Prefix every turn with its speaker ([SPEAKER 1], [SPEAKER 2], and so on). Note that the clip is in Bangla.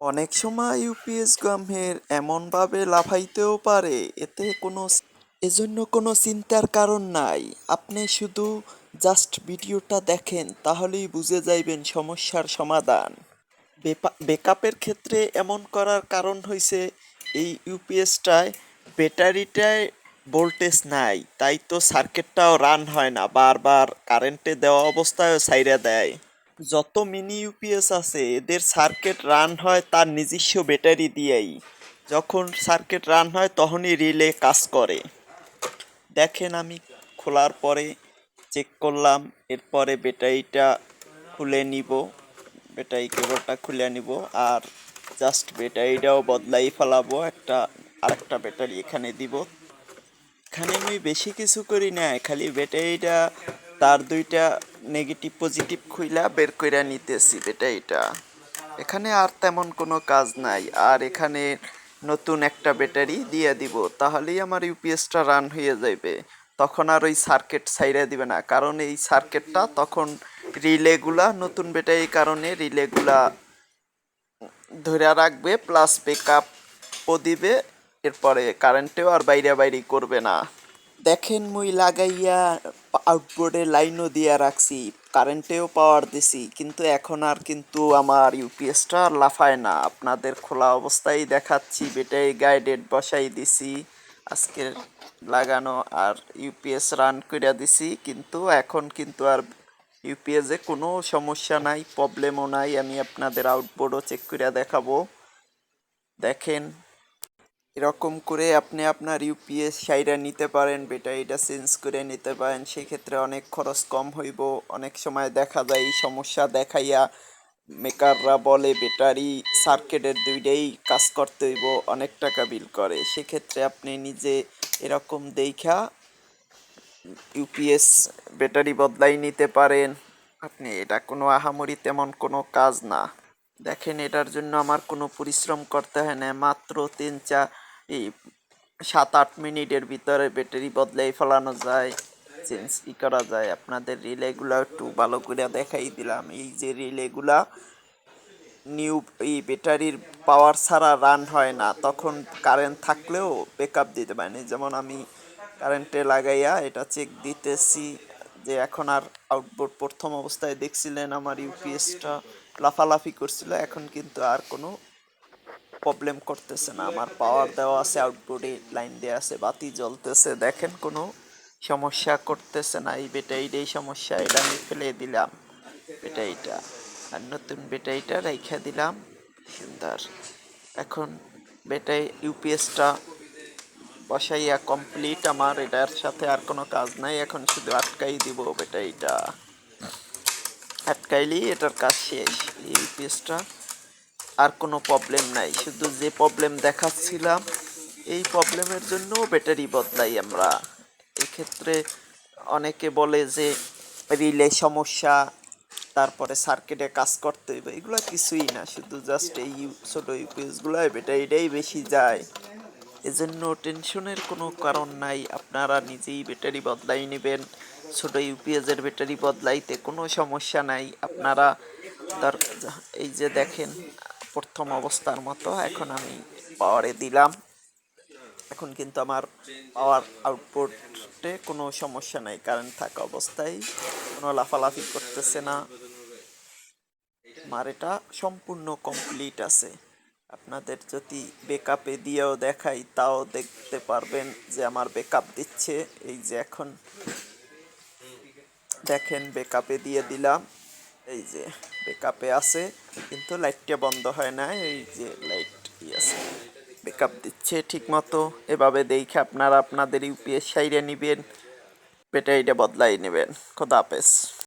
[SPEAKER 1] অনেক সময় ইউপিএস গমের এমনভাবে লাফাইতেও পারে এজন্য কোনো চিন্তার কারণ নাই। আপনি শুধু জাস্ট ভিডিওটা দেখেন তাহলেই বুঝে যাইবেন সমস্যার সমাধান। ব্যাকআপের ক্ষেত্রে এমন করার কারণ হইছে এই ইউপিএসটায় ব্যাটারিটায় ভোল্টেজ নাই, তাই তো সার্কিটটাও রান হয় না, বারবার কারেন্টে দেওয়া অবস্থায়ও ছাইড়া দেয়। যত মিনি ইউপিএস আছে এদের সার্কিট রান হয় তার নিজস্ব ব্যাটারি দিয়েই। যখন সার্কিট রান হয় তখনই রিলে কাজ করে। দেখেন আমি খোলার পরে চেক করলাম, এরপরে ব্যাটারিটা খুলে নিব, ব্যাটারি কেবলটা খুলে নিব আর জাস্ট ব্যাটারিটাও বদলাই ফেলাবো, আরেকটা ব্যাটারি এখানে দিব। এখানে আমি বেশি কিছু করি না, খালি ব্যাটারিটা তার দুইটা নেগেটিভ পজিটিভ খুইলা বের কইরা নিতেছি ব্যাটারিটা। এখানে আর তেমন কোনো কাজ নাই। আর এখানে নতুন একটা ব্যাটারি দিয়ে দিব, তাহলেই আমার ইউপিএসটা রান হয়ে যাবে। তখন আর ওই সার্কিট ছাইড়া দিবে না, কারণ এই সার্কিটটা তখন রিলেগুলা নতুন ব্যাটারির কারণে রিলেগুলা ধরে রাখবে, প্লাস ব্যাকআপও দিবে। এরপরে কারেন্টেও আর বাইরে বাইরে করবে না। দেখেন মুই লাগাইয়া আউটবোর্ডে লাইনও দিয়া রাখছি, কারেন্টেও পাওয়ার দিছি, কিন্তু এখন আর কিন্তু আমার ইউপিএসটা লাফায় না। আপনাদের খোলা অবস্থায় দেখাচ্ছি, ব্যাটারি গাইডেড বসাই দিছি আজকে লাগানো, আর ইউপিএস রান কইরা দিছি, কিন্তু এখন কিন্তু আর ইউপিএসে কোনো সমস্যা নাই, প্রবলেমও নাই। আমি আপনাদের আউটবোর্ডও চেক কইরা দেখাবো। দেখেন এরকম করে আপনি আপনার ইউপিএস সাইরা নিতে পারেন, ব্যাটারিটা চেঞ্জ করে নিতে পারেন, সেক্ষেত্রে অনেক খরচ কম হইব। অনেক সময় দেখা যায় এই সমস্যা দেখাইয়া মেকাররা বলে ব্যাটারি সার্কিটের দুইটাই কাজ করতে হইব, অনেক টাকা বিল করে। সেক্ষেত্রে আপনি নিজে এরকম দেখা ইউপিএস ব্যাটারি বদলাই নিতে পারেন। আপনি এটা কোনো আহামরি তেমন কোনো কাজ না। দেখেন এটার জন্য আমার কোনো পরিশ্রম করতে হয় না, মাত্র এই 7-8 মিনিটের ভিতরে ব্যাটারি বদলাই ফেলানো যায়, চেঞ্জ করা যায়। আপনাদের রিলেগুলো একটু ভালো করে দেখাই দিলাম। এই যে রিলেগুলা নিউ এই ব্যাটারির পাওয়ার ছাড়া রান হয় না, তখন কারেন্ট থাকলেও ব্যাকআপ দিতে পারেনি। যেমন আমি কারেন্টে লাগাইয়া এটা চেক দিতেছি যে এখন আর আউটপুট প্রথম অবস্থায় দেখছিলেন আমার ইউপিএসটা লাফালাফি করছিল, এখন কিন্তু আর কোনো প্রবলেম করতেছে না। আমার পাওয়ার দেওয়া আছে, আউটপুটে লাইন দেওয়া আছে, বাতি জ্বলতেছে, দেখেন কোনো সমস্যা করতেছে না। এই ব্যাটারিটাই সমস্যা, এটা আমি ফেলে দিলাম ব্যাটারিটা, আর নতুন ব্যাটারিটা রেখে দিলাম। সুন্দর। এখন ব্যাটারি ইউপিএসটা বসাইয়া কমপ্লিট আমার, এটার সাথে আর কোনো কাজ নাই। এখন শুধু আটকাই দিব ব্যাটারিটা, আটকাইলেই এটার কাজ শেষ। ইউপিএসটা আর কোনো প্রবলেম নাই, শুধু যে প্রবলেম দেখাচ্ছিলাম এই প্রবলেমের জন্য ব্যাটারি বদলাই আমরা। এক্ষেত্রে অনেকে বলে যে রিলে সমস্যা, তারপরে সার্কিটে কাজ করতে হইবে, এগুলো কিছুই না, শুধু জাস্ট এই ছোটো ইউপিএসগুলোয় ব্যাটারিটাই বেশি যায়। এজন্য টেনশনের কোনো কারণ নাই, আপনারা নিজেই ব্যাটারি বদলাই নেবেন। ছোট ইউপিএসের ব্যাটারি বদলাইতে কোনো সমস্যা নাই। আপনারা এই যে দেখেন প্রথম অবস্থার মতো এখন আমি পাওয়ারে দিলাম, এখন কিন্তু আমার পাওয়ার আউটপুটে কোনো সমস্যা নাই, কারেন্ট থাকা অবস্থায় কোনো লাফালাফি করতেছে না। আমার এটা সম্পূর্ণ কমপ্লিট আছে। আপনাদের যদি ব্যাকআপে দিয়েও দেখাই তাও দেখতে পারবেন যে আমার ব্যাকআপ দিচ্ছে। এই যে এখন দেখেন ব্যাকআপে দিয়ে দিলাম, এই যে ব্যাকআপে আছে, কিন্তু লাইটটা বন্ধ হয় না, এই যে লাইট আছে, ব্যাকআপ দিচ্ছে ঠিক মতো। এভাবে দেখে আপনারা আপনাদের ইউপিএস সাইরে নেবেন, ব্যাটারিটা বদলাই নেবেন। খোদা হাফেজ।